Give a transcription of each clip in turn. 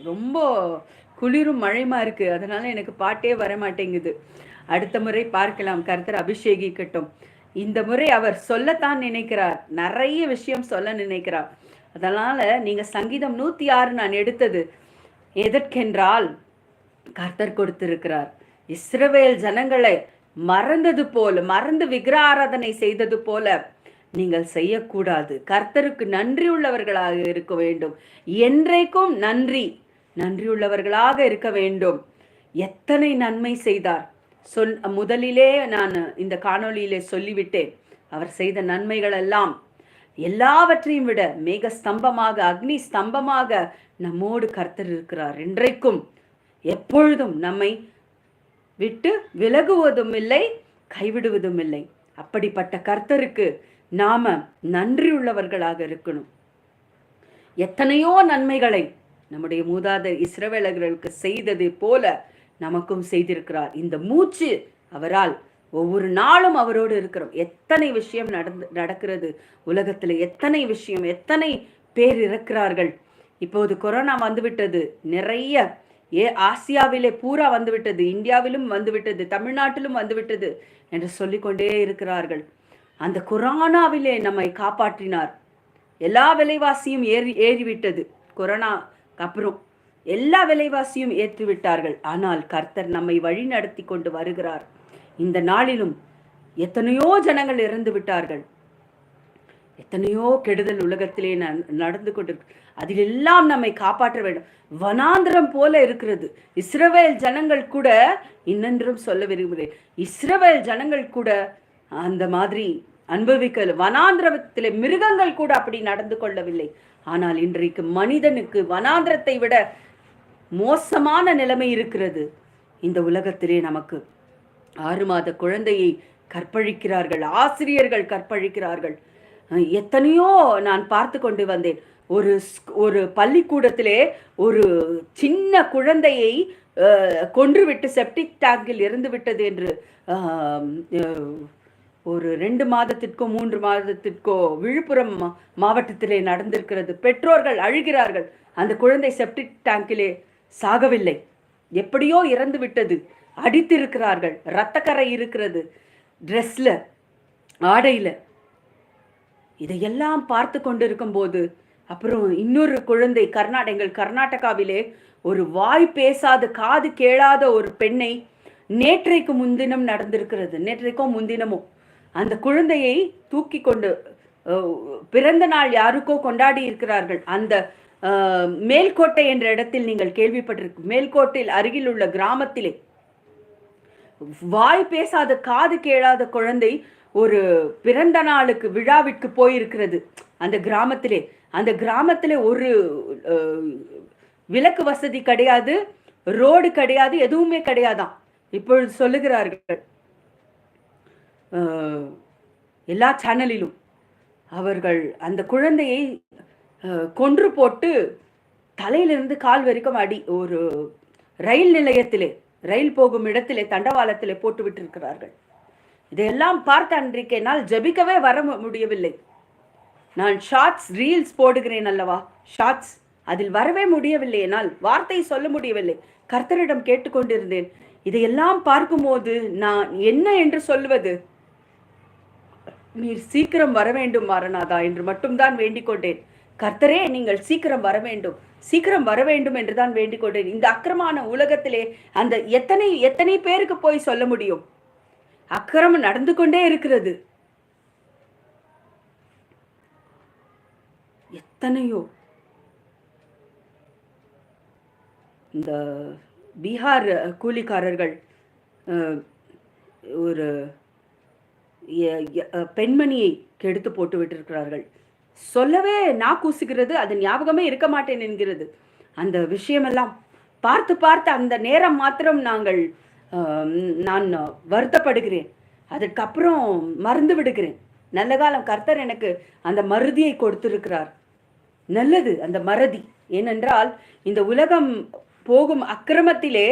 ரொம்ப குளிரும் மழைமா இருக்கு. அதனால எனக்கு பாட்டே வர மாட்டேங்குது. அடுத்த முறை பார்க்கலாம். கர்த்தர் அபிஷேகிக்கட்டும். இந்த முறை அவர் சொல்லத்தான் நினைக்கிறார். நிறைய விஷயம் சொல்ல நினைக்கிறார். அதனால நீங்க சங்கீதம் 106 நான் எடுத்தது எதற்கென்றால் கர்த்தர் கொடுத்திருக்கிறார். இஸ்ரவேல் ஜனங்களை மறந்தது போல, மறந்து விக்கிர ஆராதனை செய்தது போல நீங்கள் செய்யக்கூடாது. கர்த்தருக்கு நன்றி உள்ளவர்களாக இருக்க வேண்டும். என்றைக்கும் நன்றியுள்ளவர்களாக இருக்க வேண்டும். எத்தனை நன்மை செய்தார் முதலிலே நான் இந்த காணொளியிலே சொல்லிவிட்டேன். அவர் செய்த நன்மைகள் எல்லாம் எல்லாவற்றையும் விட மேக ஸ்தம்பமாக, அக்னி ஸ்தம்பமாக நம்மோடு கர்த்தர் இருக்கிறார். இன்றைக்கும் எப்பொழுதும் நம்மை விட்டு விலகுவதும் இல்லை, கைவிடுவதும் இல்லை. அப்படிப்பட்ட கர்த்தருக்கு நாம நன்றியுள்ளவர்களாக இருக்கணும். எத்தனையோ நன்மைகளை நம்முடைய மூதாதையர் இஸ்ரவேலர்களுக்கு செய்தது போல நமக்கும் செய்திருக்கிறார். இந்த மூச்சு அவரால் ஒவ்வொரு நாளும் அவரோடு இருக்கிறோம். எத்தனை விஷயம் நடக்கிறது உலகத்துல, எத்தனை விஷயம், எத்தனை பேர் இருக்கிறார்கள். இப்போது கொரோனா வந்துவிட்டது, நிறைய ஆசியாவிலே பூரா வந்துவிட்டது, இந்தியாவிலும் வந்துவிட்டது, தமிழ்நாட்டிலும் வந்துவிட்டது என்று சொல்லிக்கொண்டே இருக்கிறார்கள். அந்த கொரோனாவிலே நம்மை காப்பாற்றினார். எல்லா விலைவாசியும் ஏறிவிட்டது. கொரோனா அப்புறம் எல்லா விலைவாசியும் ஏற்றிவிட்டார்கள். ஆனால் கர்த்தர் நம்மை வழி நடத்தி கொண்டு வருகிறார். இந்த நாளிலும் எத்தனையோ ஜனங்கள் இறந்து விட்டார்கள். எத்தனையோ கெடுதல் உலகத்திலே நடந்து கொண்டிருக்கு. அதிலெல்லாம் நம்மை காப்பாற்ற வேண்டும். வனாந்திரம் போல இருக்கிறது. இஸ்ரவேல் ஜனங்கள் கூட, இன்னென்றும் சொல்ல விரும்புகிறேன், இஸ்ரவேல் ஜனங்கள் கூட அந்த மாதிரி அனுபவிக்கல. வனாந்திரத்திலே மிருகங்கள் கூட அப்படி நடந்து கொள்ளவில்லை. ஆனால் இன்றைக்கு மனிதனுக்கு வனாந்திரத்தை விட மோசமான நிலைமை இருக்கிறது. இந்த உலகத்திலே நமக்கு 6 மாத குழந்தையை கற்பழிக்கிறார்கள், ஆசிரியர்கள் கற்பழிக்கிறார்கள். எத்தனையோ நான் பார்த்து கொண்டு வந்தேன். ஒரு பள்ளிக்கூடத்திலே ஒரு சின்ன குழந்தையை கொன்றுவிட்டு செப்டிக் டேங்கில் இருந்து விட்டது என்று ஒரு 2 மாதத்திற்கோ 3 மாதத்திற்கோ விழுப்புரம் மாவட்டத்திலே நடந்திருக்கிறது. பெற்றோர்கள் அழுகிறார்கள். அந்த குழந்தை செப்டிக் டேங்கிலே சாகவில்லை, எப்படியோ இறந்து விட்டது. அடித்திருக்கிறார்கள், இரத்தக்கரை இருக்கிறது ட்ரெஸ்ல, ஆடையில. இதையெல்லாம் பார்த்து கொண்டிருக்கும் போது அப்புறம் இன்னொரு குழந்தை எங்கள் கர்நாடகாவிலே ஒரு வாய் பேசாத, காது கேளாத ஒரு பெண்ணை நேற்றைக்கு முன்தினம் நடந்திருக்கிறது. நேற்றைக்கோ முன்தினமோ அந்த குழந்தையை தூக்கி கொண்டு பிறந்த நாள் யாருக்கோ கொண்டாடி இருக்கிறார்கள். அந்த மேல்கோட்டை என்ற இடத்தில் நீங்கள் கேள்விப்பட்டிருக்கு. மேல்கோட்டையில் அருகில் உள்ள கிராமத்திலே வாய் பேசாத, காது கேளாத குழந்தை ஒரு பிறந்த நாளுக்கு விழாவிற்கு போயிருக்கிறது. அந்த கிராமத்திலே ஒரு விளக்கு வசதி கிடையாது, ரோடு கிடையாது, எதுவுமே கிடையாதான். இப்பொழுது சொல்லுகிறார்கள் எல்லா சேனலிலும் அவர்கள் அந்த குழந்தையை கொன்று போட்டு தலையிலிருந்து கால் வரைக்கும் அடி ஒரு ரயில் நிலையத்திலே, ரயில் போகும் இடத்திலே, தண்டவாளத்திலே போட்டு விட்டிருக்கிறார்கள். இதையெல்லாம் பார்த்த அன்றைக்கு என்னால் ஜபிக்கவே வர முடியவில்லை. நான் ஷார்ட்ஸ், ரீல்ஸ் போடுகிறேன் அல்லவா, ஷார்ட்ஸ், அதில் வரவே முடியவில்லை. என்னால் வார்த்தை சொல்ல முடியவில்லை. கர்த்தரிடம் கேட்டுக்கொண்டிருந்தேன். இதையெல்லாம் பார்க்கும்போது நான் என்ன என்று சொல்வது? நீர் சீக்கிரம் வர வேண்டும் மாரநாதா என்று மட்டும்தான் வேண்டிக் கொண்டேன். கர்த்தரே, நீங்கள் சீக்கிரம் வர வேண்டும், சீக்கிரம் வர வேண்டும் என்றுதான் வேண்டிக் கொண்டேன். இந்த அக்கிரமான உலகத்திலே அந்த எத்தனை பேருக்கு போய் சொல்ல முடியும்? அக்கிரமம் நடந்து கொண்டே இருக்கிறது. எத்தனையோ இந்த பீகார் கூலிக்காரர்கள் ஒரு பெண்மணியை கெடுத்து போட்டு விட்டிருக்கிறார்கள். சொல்லவே நான் கூசுகிறது, அது ஞாபகமே இருக்க மாட்டேன் என்கிறது. அந்த விஷயமெல்லாம் பார்த்து பார்த்து அந்த நேரம் மாத்திரம் நான் வருத்தப்படுகிறேன். அதுக்கப்புறம் மறந்து விடுகிறேன். நல்ல காலம் கர்த்தர் எனக்கு அந்த மறதியை கொடுத்திருக்கிறார். நல்லது அந்த மறதி. ஏனென்றால் இந்த உலகம் போகும் அக்கிரமத்திலே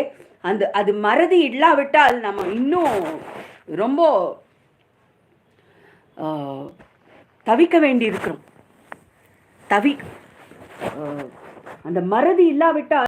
அது மறதி இல்லாவிட்டால் நம்ம இன்னும் ரொம்ப தவிக்க வேண்டி இருக்கிறோம். அந்த மறதி இல்லாவிட்டால்